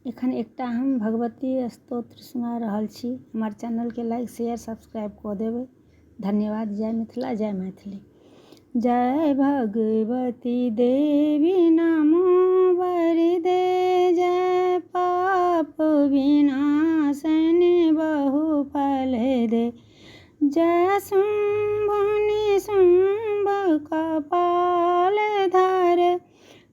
एखन एकटा हम भगवती स्तोत्र सुना रहल छी। हमार चैनल के लाइक शेयर सब्सक्राइब कऽ देबै। धन्यवाद। जय मिथिला, जय मैथिली। जय भगवती देवी नमो वरदे, जय पाप विनाशनि बहुफल दे, जय शुंभ निशुंभ कपाल धरे,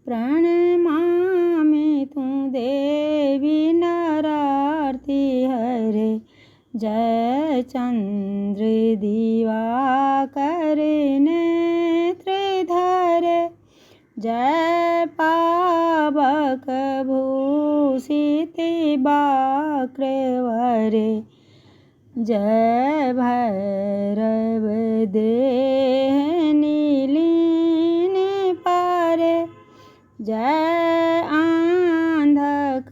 प्रणमामि तु देवी नरार्ति हरे, जय चंद्र दिवाकर नेत्र धरे, जय पावक भूषित वक्र, जय भैरव देह नीलीन पारे, जय अंधक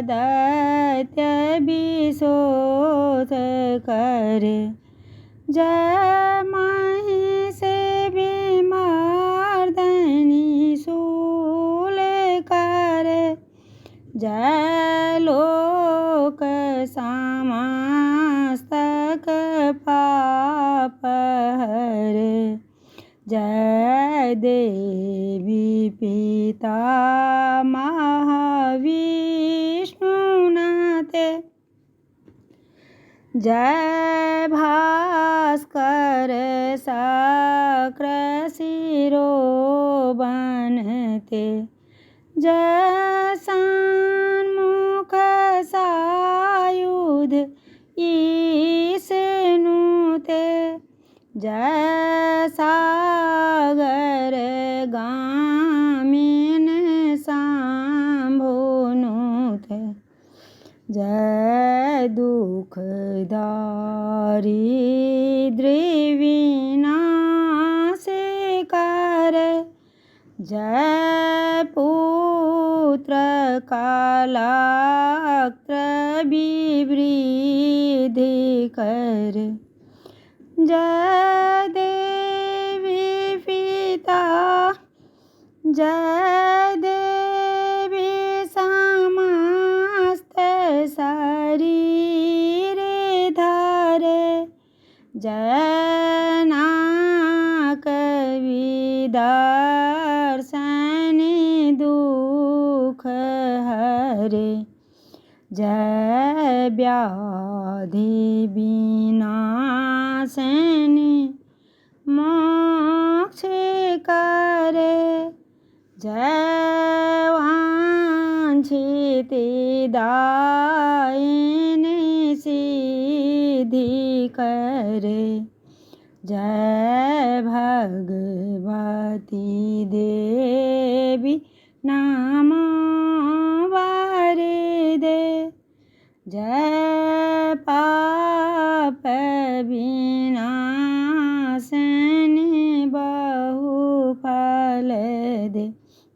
दैत्य विशोध करे, जय महिष विमर्दनी शूल करे, जय लोक समस्तक पाप हरे, जय देवी पिता महाविष्णुनाथे, जय भास्कर शक्र शिरोबनते, जय सन्मुख सायुध ईशनुते, जय सागर गामिन शंभुनुते, जय दुख दारिद्र्य विनाश करे, जय पुत्र कलत्र विवृद्धि करे, जय देवी पिता, जय देवी समस्त शरीर धरे, जय नाक विदर्शन दुख हरे, जय व्याधि विनाशनि मोक्ष करे, जय वांछित दायिनी सिद्धि करे, जय भगवती देवी नमो वरदे, जय पाप विनाशनि बहुफल दे।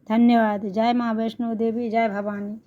धन्यवाद। जय माँ वैष्णो देवी, जय भवानी।